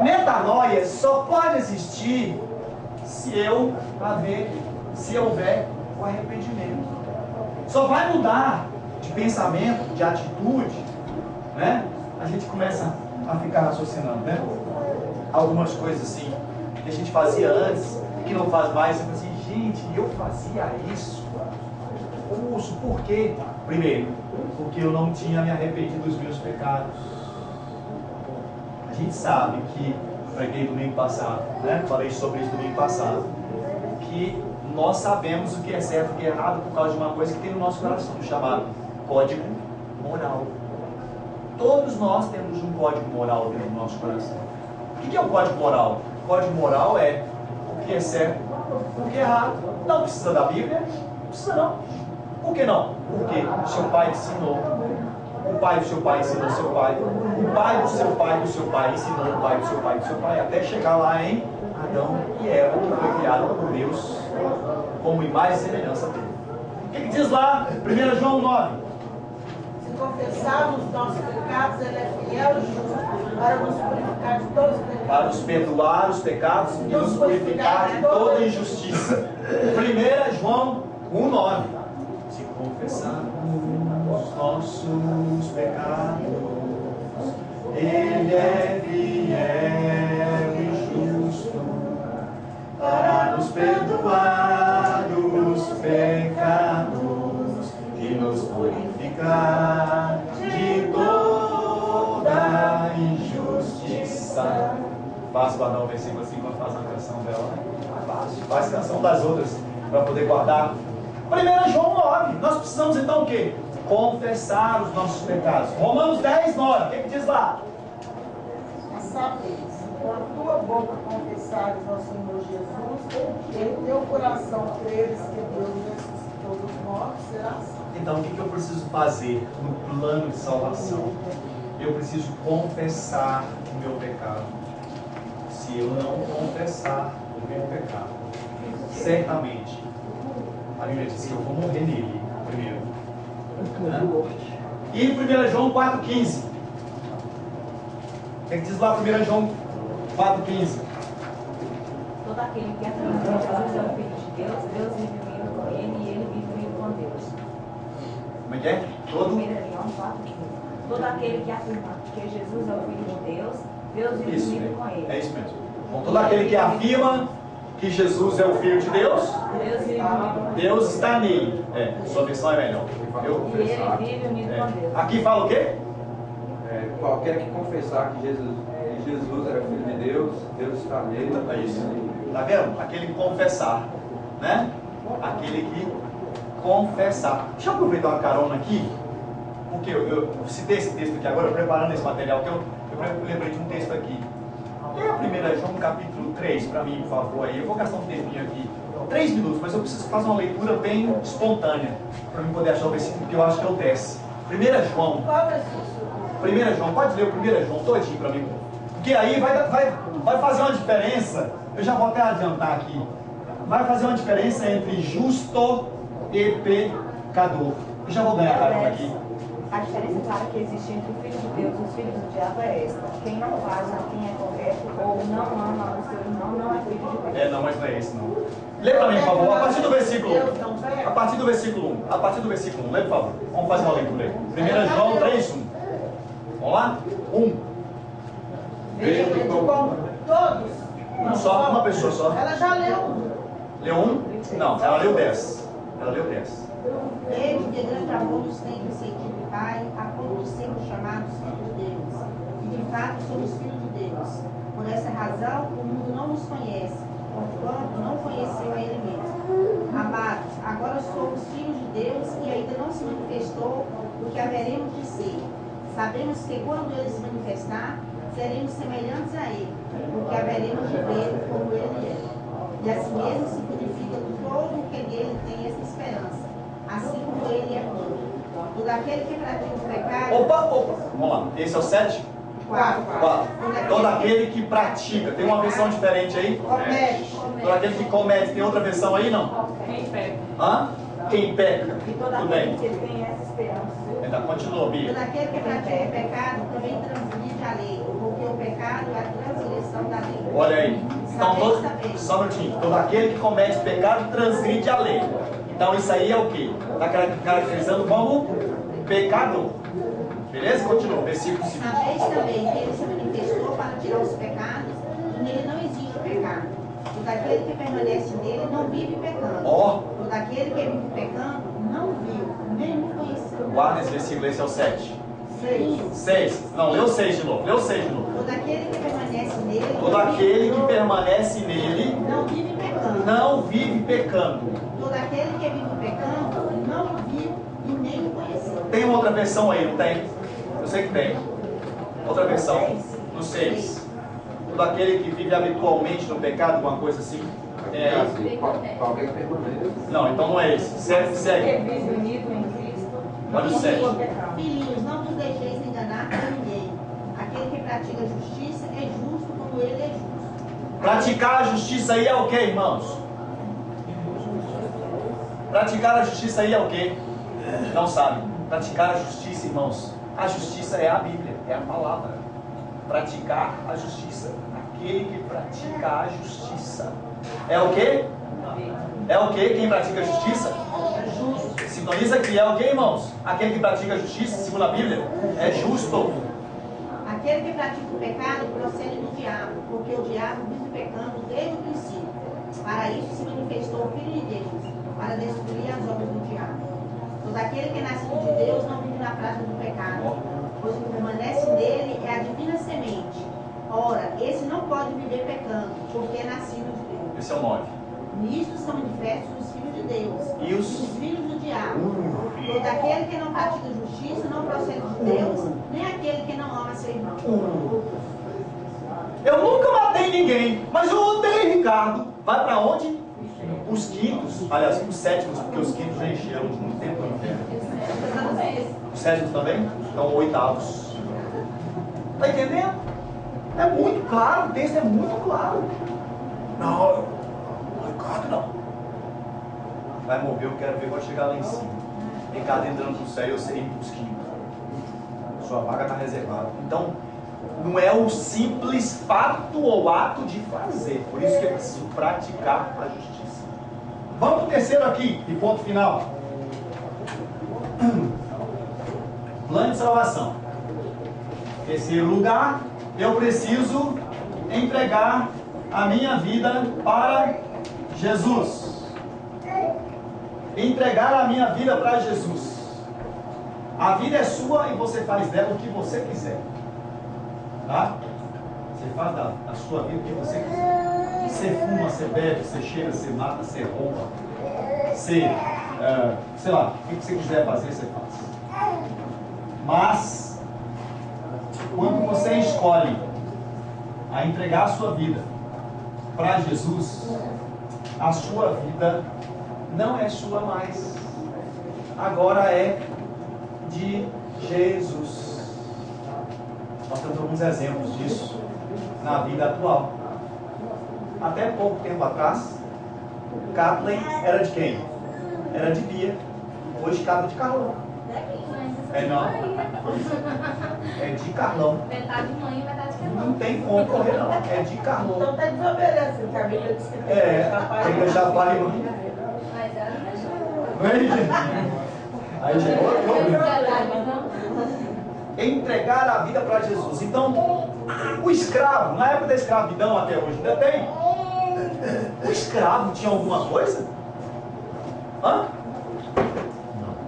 metanoia só pode existir se houver o arrependimento. Só vai mudar de pensamento, de atitude, né? A gente começa a ficar raciocinando, né? Algumas coisas assim que a gente fazia antes e que não faz mais. Você fala assim, gente, eu fazia isso. Curso, por quê? Primeiro, porque eu não tinha me arrependido dos meus pecados. A gente sabe que, preguei domingo passado, né? Falei sobre isso domingo passado, que nós sabemos o que é certo e o que é errado por causa de uma coisa que tem no nosso coração, chamado código moral. Todos nós temos um código moral dentro do nosso coração. O que é o código moral? O código moral é o que é certo, o que é errado. Não precisa da Bíblia? Não precisa não. Por que não? Porque o seu pai ensinou. O pai do seu pai ensinou seu pai. O pai do seu pai ensinou o pai do seu pai, até chegar lá em Adão e Eva, que foi criado por Deus como imagem e semelhança dele. O que diz lá? 1 João 9. Se confessarmos nossos pecados, Ele é fiel e justo para nos purificar de todos os pecados. Para nos perdoar os pecados e nos purificar de toda injustiça. 1 João 1,9. Se confessarmos os nossos pecados, Ele é fiel e justo para nos perdoar os pecados e nos purificar de toda injustiça. Fácil guardar o versículo assim quando faz uma canção dela, né? Fácil. Faz canção das outras para poder guardar. 1 João 9. Nós precisamos então o quê? Confessar os nossos pecados. Romanos 10, 9. O que diz lá? Sabeis, com a tua boca confessares ao Senhor Jesus, e em teu coração creres que Deus ressuscitou dos mortos, será salvo. Então, o que eu preciso fazer no plano de salvação? Eu preciso confessar o meu pecado. Se eu não confessar o meu pecado, certamente a Bíblia diz que eu vou morrer nele primeiro. E 1 João 4,15. O que diz lá 1 João 4,15? Todo aquele que afirma que Jesus é o Filho de Deus, Deus vive unido com ele e ele vive unido com Deus. Como é que é? Todo 1 João 4,15. Todo aquele que afirma que Jesus é o Filho de Deus, Deus vive isso, unido com ele. é isso mesmo. Bom, todo aquele que afirma que Jesus é o Filho de Deus, Deus vive unido com Deus está nele. Sua versão é melhor. e ele vive unido com Deus. Aqui fala o quê? Qualquer que confessar que Jesus é o Filho de Deus, Deus está nele. É isso. Tá vendo? Aquele que confessar, né? Aquele que confessar. Deixa eu aproveitar uma carona aqui, porque eu citei esse texto aqui agora, preparando esse material, que eu lembrei de um texto aqui. Leia a 1 João capítulo 3 para mim, por favor. Aí eu vou gastar um tempinho aqui, 3 minutos, mas eu preciso fazer uma leitura bem espontânea para mim poder achar o versículo que eu acho que é o 10. 1 João. Qual é isso? 1 João, pode ler o 1 João todinho para mim. Porque aí vai fazer uma diferença. Eu já vou até adiantar aqui. Vai fazer uma diferença entre justo e pecador. Eu já vou ganhar carona aqui. A diferença clara que existe entre o Filho de Deus e os filhos do diabo é esta. Quem não faz o que é correto ou não ama o seu irmão não é filho de Deus. Não, mas não é esse não. Lê para mim, por favor, a partir do versículo 1. A partir do versículo 1. A partir do versículo 1, lê, por favor. Vamos fazer uma leitura aí. 1 João 3, 1. Vamos lá? 1. Veja que como todos. Um só, uma pessoa só. Ela já leu. Leu 1? Não, ela leu 10. Ela leu 10. Ele, de grande amor, nos tem concedido, Pai, a ponto de sermos chamados filhos de Deus. E de fato somos filhos de Deus. Por essa razão, o mundo não nos conhece, porquanto não conheceu a Ele mesmo. Amados, agora somos filhos de Deus e ainda não se manifestou o que haveremos de ser. Sabemos que quando Ele se manifestar, seremos semelhantes a Ele, porque haveremos de ver como Ele é. E assim mesmo se purifica todo o que nele tem essa esperança, assim como Ele é puro. Todo aquele que pratica o pecado... Opa, vamos lá. Esse é o 7? 4. 4. Todo aquele que pratica. Tem uma versão diferente aí? Comete. Todo aquele que comete. Tem outra versão aí, não? Quem peca. Hã? Quem peca. E toda Tudo aquele bem. que tem essa esperança. Então, continua, Bia. Todo aquele que pratica o pecado também transgride a lei, porque o pecado é a transgressão da lei. Olha aí. Então, só um minutinho. Todo aquele que comete pecado transgride a lei. Então, isso aí é o quê? Está caracterizando como pecador. Beleza? Continua. Versículo 5. Sabeis também que Ele se manifestou para tirar os pecados, e nele não existe pecado. Todo aquele que permanece nele não vive pecando. Ó. Todo aquele que vive pecando não viu, nem o conheceu. Guarda esse versículo. Esse é o 7. 6. 6. Não, leu 6 de novo. Leu 6 de novo. Todo aquele que permanece nele Todo aquele que permanece nele não vive pecando. não vive pecando. Todo aquele que vive pecando não o viu e nem o conheceu. Tem uma outra versão aí, não tem? Eu sei que tem. Outra versão. No 6. Todo aquele que vive habitualmente no pecado, alguma coisa assim. É aí. Alguém permanece. Não, então não é esse. Segue. Que vive unido em Cristo. Olha o 7. Filhinhos, não vos deixeis enganar por ninguém. Aquele que pratica justiça é justo como ele é justo. Praticar a justiça aí é o que, irmãos? Praticar a justiça aí é o que? Não sabe. Praticar a justiça, irmãos. A justiça é a Bíblia, é a palavra. Praticar a justiça. Aquele que pratica a justiça. É o que? É o que? Quem pratica a justiça? Justo. Sintoniza aqui. É o que, irmãos? Aquele que pratica a justiça, segundo a Bíblia, é justo. Aquele que pratica o pecado procede do diabo, porque o diabo vive pecando desde o princípio. Para isso se manifestou o Filho de Deus, para destruir as obras do diabo. Todo aquele que é nascido de Deus não vive na prática do pecado, pois o que permanece nele é a divina semente. Ora, esse não pode viver pecando, porque é nascido de Deus. Esse é o 9. Nisto são manifestos os filhos de Deus E os filhos do diabo. Todo aquele que não pratica justiça não procede de Deus, nem aquele que não ama seu irmão. Eu nunca matei ninguém, mas eu odeio Ricardo. Vai para onde? Os quintos. Aliás, os sétimos, porque os quintos já encheram de muito tempo no inferno. Os sétimos também? Então, oitavos. Está entendendo? É muito claro, o texto é muito claro. Não, Ricardo não. Vai morrer, eu quero ver quando chegar lá em cima. Ricardo entrando no céu, eu serei os quintos. Sua vaga está reservada. Então, não é o simples fato ou ato de fazer. Por isso que é preciso praticar a justiça. Vamos para o terceiro aqui, e ponto final. Plano de salvação. Terceiro lugar, eu preciso entregar a minha vida para Jesus. Entregar a minha vida para Jesus. A vida é sua e você faz dela o que você quiser. Tá? Você faz da sua vida o que você quiser. Você fuma, você bebe, você cheira, você mata, você rouba. Você, sei lá, o que você quiser fazer, você faz. Mas, quando você escolhe a entregar a sua vida para Jesus, a sua vida não é sua mais. Agora é de Jesus. Nós temos alguns exemplos disso na vida atual. Até pouco tempo atrás, Kathleen era de quem? Era de Bia. Hoje Kathleen é de Carlão. É não? É de Carlão. Metade de mãe e metade de irmão. Não tem como correr não. É de Carlão. Então tá desobedecendo, que a Bíblia diz que tem que Tem que deixar pai e mãe. Mas ela não deixou. Não é, gente? Aí chegou. Entregar a vida para Jesus. Então, o escravo, na época da escravidão até hoje, ainda tem. O escravo tinha alguma coisa? Hã?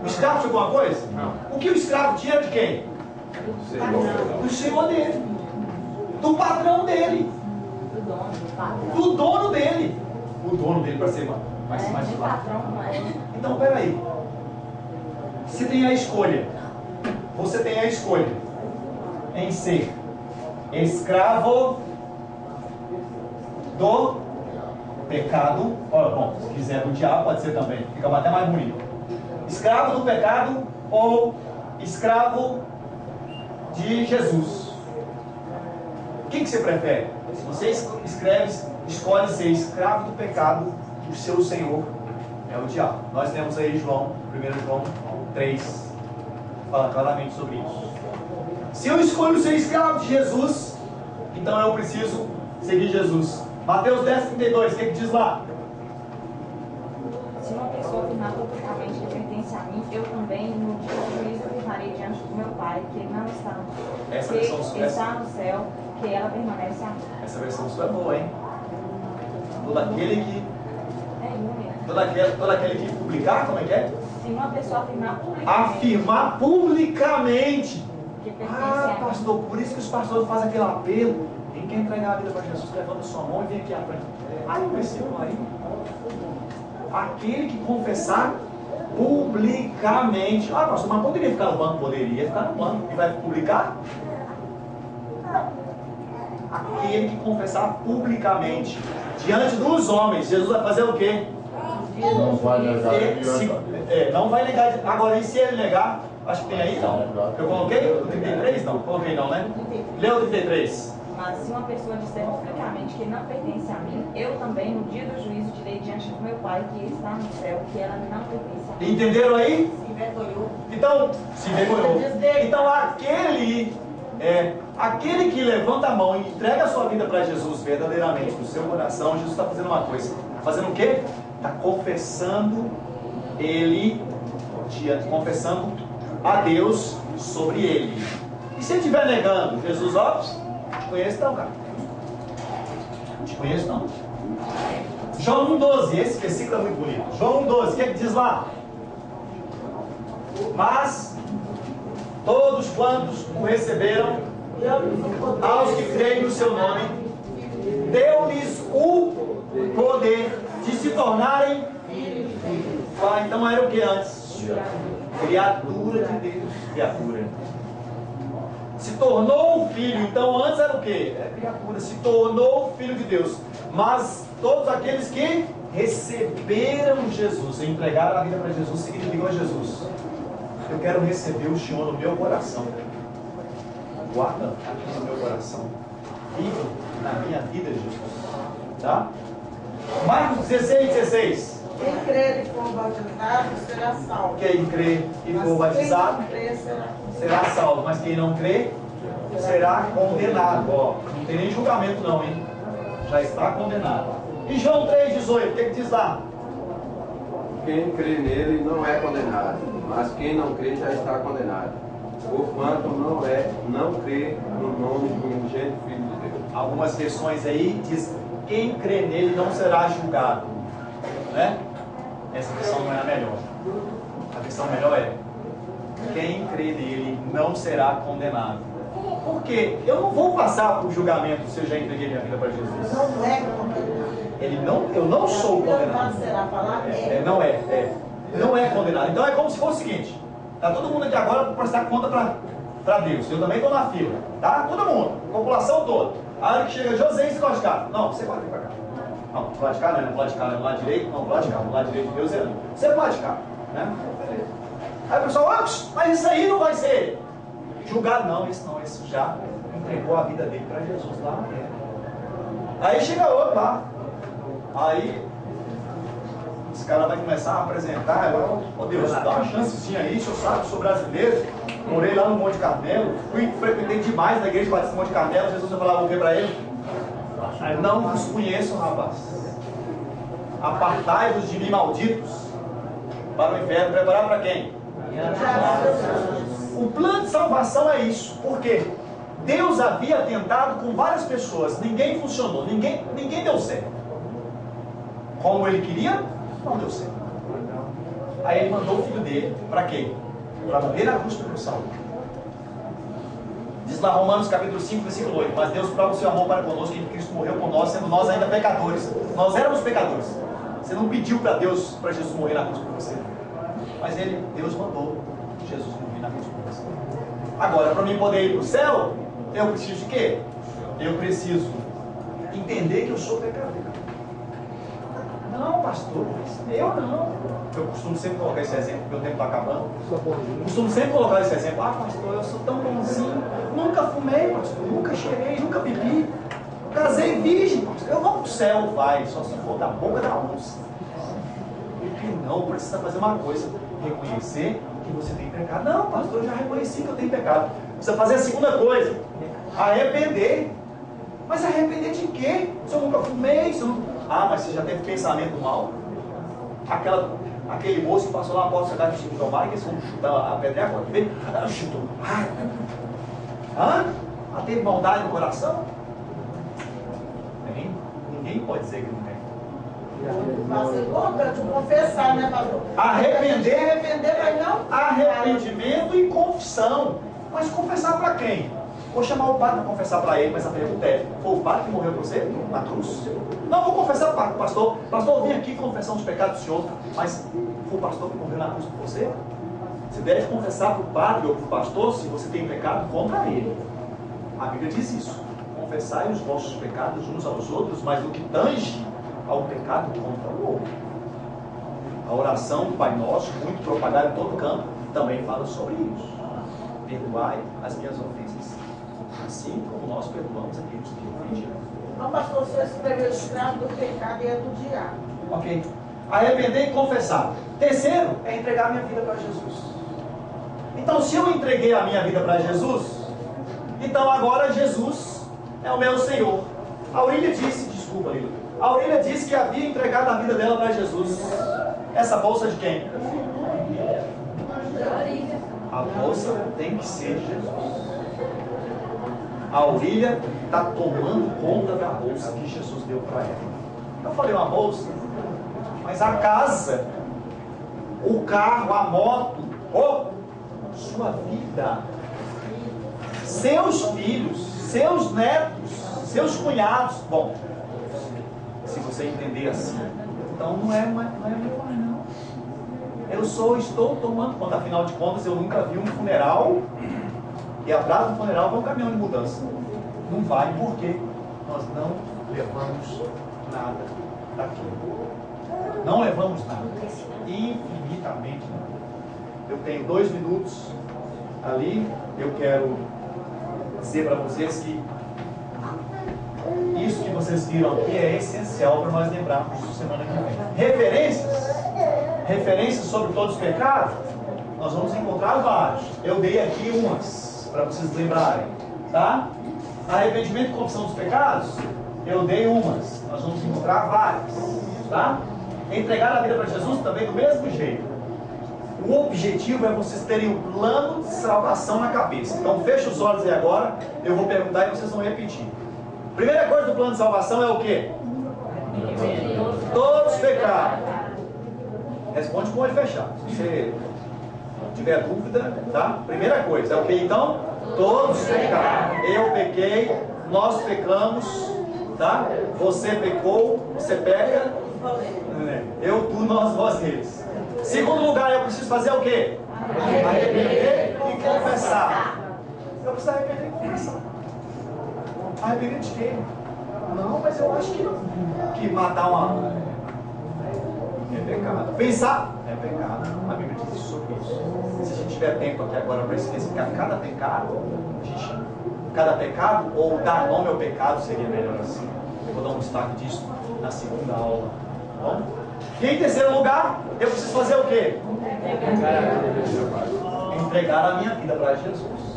O escravo tinha alguma coisa? Não. O que o escravo tinha era de quem? Do senhor dele. Do patrão dele. Do dono, do patrão. Do dono dele. O dono dele para ser mais De lá. patrão, não é? Então, peraí. Você tem a escolha. Você tem a escolha em ser escravo do pecado. Olha, bom, se quiser do diabo, pode ser também. Fica até mais bonito. Escravo do pecado ou escravo de Jesus? O que você prefere? Se você escolhe ser escravo do pecado, o seu Senhor é o diabo. Nós temos aí João, 1 João 3, fala claramente sobre isso. Se eu escolho ser escravo de Jesus, então eu preciso seguir Jesus. Mateus 10:32, o que diz lá? Se uma pessoa afirmar publicamente que pertence a mim, eu também, no dia do juízo, afirmarei diante do meu Pai que ele não está no céu, que está no céu, que ela permanece a mim. Essa versão sua é boa, hein? Todo aquele que publicar, como é que é? Se uma pessoa afirmar publicamente. que pertence a mim. Pastor, por isso que os pastores fazem aquele apelo. Quem quer entregar a vida para Jesus, levanta sua mão e vem aqui à frente. Aí o versículo aí. Aquele que confessar publicamente. Ah, pastor, mas poderia ficar no banco? Poderia ficar no banco. E vai publicar? Aquele que confessar publicamente diante dos homens, Jesus vai fazer o quê? Não vai negar. Não vai negar. Agora, e se ele negar? Acho que tem aí, não. Eu coloquei o 33? Não, coloquei não, né? Leu o 33. Mas se uma pessoa disser publicamente que não pertence a mim, eu também, no dia do juízo, direi diante do meu Pai que está no céu, que ela não pertence a mim. Entenderam aí? se envergonhou. Então, se envergonhou. Então, aquele que levanta a mão e entrega a sua vida para Jesus verdadeiramente no seu coração, Jesus está fazendo uma coisa. Fazendo o quê? Está confessando confessando a Deus sobre ele. E se ele estiver negando, Jesus, ó, te conheço não, cara. Não te conheço não. João 1,12, esse versículo é muito bonito. João 1,12, o que é que diz lá? Mas todos quantos o receberam, aos que creem no seu nome, deu-lhes o poder de se tornarem. Então era o que antes? Criatura de Deus. Criatura. Se tornou um filho. Então antes era o que? Era criatura. Se tornou filho de Deus. Mas todos aqueles que receberam Jesus, entregaram a vida para Jesus, significam a Jesus. Eu quero receber o Senhor no meu coração. Guarda aqui no meu coração. Viva na minha vida, Jesus. Tá? Marcos 16:16. Quem crer e for batizado será salvo. Quem crê e for batizado Quem não crer será salvo. Mas quem não crê será condenado. Ó, não tem nem julgamento não, hein? Já está condenado. E João 3,18, o que diz lá? Quem crê nele não é condenado, mas quem não crê já está condenado, porquanto não crê no nome do unigênito Filho de Deus. Algumas versões aí diz: quem crê nele não será julgado, né? Essa versão não é a melhor. A versão melhor é: quem crê nele não será condenado. Porque eu não vou passar por julgamento se eu já entreguei minha vida para Jesus. não é condenado. Eu não sou condenado. Será falar Não é condenado. Então é como se fosse o seguinte: tá todo mundo aqui agora para prestar conta para Deus. Eu também estou na fila, tá? Todo mundo, população toda. A hora que chega José, você pode ficar. Não, você pode vir para cá. Não, pode ficar, não pode ficar no lado direito, não pode ficar no lado direito de Deus. Você pode ficar, né? Aí o pessoal, mas isso aí não vai ser julgado, não, esse já entregou a vida dele para Jesus lá na terra. Aí chega outro lá. Aí esse cara vai começar a apresentar, ó Deus, dá uma chancezinha aí, se eu sabe, sou brasileiro, morei lá no Monte Carmelo, frequentei demais na igreja Batista Monte Carmelo, Jesus vai falar o que para ele? Não vos conheço, rapaz. Apartai-vos de mim, malditos, para o inferno. Preparar para quem? O plano de salvação é isso. Por quê? Deus havia tentado com várias pessoas, ninguém funcionou, ninguém deu certo. Como ele queria, não deu certo. Aí ele mandou o filho dele, para quê? Para morrer na cruz por salvo. Diz lá Romanos capítulo 5, versículo 8, mas Deus prova o seu amor para conosco, que Cristo morreu por nós, sendo nós ainda pecadores. Nós éramos pecadores. Você não pediu para Deus, para Jesus morrer na cruz por você. Mas Deus mandou Jesus morrer na cruz por você. Agora, para mim poder ir para o céu, eu preciso de quê? Eu preciso entender que eu sou pecador. Não, pastor, eu não. Eu costumo sempre colocar esse exemplo, porque o tempo está acabando. Costumo sempre colocar esse exemplo. Ah, pastor, eu sou tão bonzinho. Nunca fumei, pastor. Nunca cheirei, nunca bebi. Casei virgem, pastor. Eu vou para o céu, vai. Só se for da boca da onça. Porque não, precisa fazer uma coisa. Reconhecer que você tem pecado. Não, pastor, eu já reconheci que eu tenho pecado. Precisa fazer a segunda coisa. Arrepender. Mas arrepender de quê? Se eu nunca fumei, se eu não... Ah, mas você já teve pensamento mal? Aquele moço que passou lá na porta da cidade de Chico Tomara, que eles vão chutar a pedra agora, vê? Chutou. Teve maldade no coração? Ninguém pode dizer que não tem. Mas é importante confessar, né, pastor? Arrepender, mas não. Arrependimento e confissão. Mas confessar para quem? Vou chamar o padre para confessar para ele, mas a pergunta é: foi o padre que morreu por você na cruz? Não, vou confessar para o pastor. Pastor, eu vim aqui confessar os pecados do senhor, mas foi o pastor que morreu na cruz por você? Você deve confessar para o padre ou para o pastor se você tem pecado contra ele. A Bíblia diz isso: confessai os vossos pecados uns aos outros, mas no que tange ao pecado contra o outro. A oração do Pai Nosso, muito propagada em todo canto, também fala sobre isso. Perdoai as minhas ofensas, assim como nós perdoamos aqueles que ofendem. Não, pastor, você escreveu escravo do pecado e é do diabo. Ok. Arrepender e confessar. Terceiro é entregar a minha vida para Jesus. Então, se eu entreguei a minha vida para Jesus, então agora Jesus é o meu Senhor. A Aurília disse, desculpa, Lila. A Aurília disse que havia entregado a vida dela para Jesus. Essa bolsa de quem? A bolsa tem que ser de Jesus. A Aurília está tomando conta da bolsa que Jesus deu para ela. Eu falei uma bolsa, mas a casa, o carro, a moto, sua vida, seus filhos, seus netos, seus cunhados. Bom, se você entender assim, então não é meu pai, não. Eu estou tomando conta, afinal de contas, eu nunca vi um funeral e atrás do funeral vai um caminhão de mudança. Não vai, porque nós não levamos nada daquilo. Não levamos nada. Infinitamente nada. Eu tenho 2 minutos ali. Eu quero dizer para vocês que isso que vocês viram aqui é essencial para nós lembrarmos semana que vem. Referências sobre todos os pecados, nós vamos encontrar vários. Eu dei aqui umas para vocês lembrarem, tá? Arrependimento e confissão dos pecados, eu dei umas. Nós vamos encontrar várias, tá? Entregar a vida para Jesus também do mesmo jeito. O objetivo é vocês terem um plano de salvação na cabeça. Então fecha os olhos aí agora. Eu vou perguntar e vocês vão repetir. Primeira coisa do plano de salvação é o quê? Todos pecaram. Responde com o olho fechado. Se você tiver dúvida, tá? Primeira coisa é o que então? Todos pecaram. Eu pequei, nós pecamos, tá? Você pecou, você peca. Eu, tu, nós, vós, eles. Segundo lugar, eu preciso fazer o quê? Arrepender e confessar. Eu preciso arrepender e confessar. Arrepender de quê? Não, mas eu acho que matar uma... é pecado. Pensar é pecado. A Bíblia diz sobre isso. Se a gente tiver tiver tempo aqui agora para especificar cada pecado, cada pecado, ou dar nome ao pecado, seria melhor assim. Eu vou dar um destaque disso na segunda aula. Tá bom? E em terceiro lugar, eu preciso fazer o quê? Entregar a minha vida para Jesus.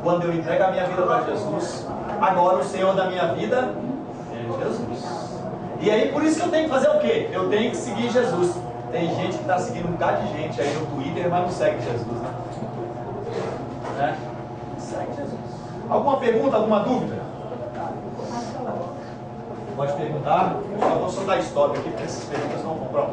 Quando eu entrego a minha vida para Jesus, agora o Senhor da minha vida é Jesus. E aí, por isso que eu tenho que fazer o quê? Eu tenho que seguir Jesus. Tem gente que está seguindo um bocado de gente aí no Twitter, mas não segue Jesus, né? Segue Jesus. Alguma pergunta, alguma dúvida? Pode perguntar. Eu vou só dar stop aqui, porque essas perguntas não vão para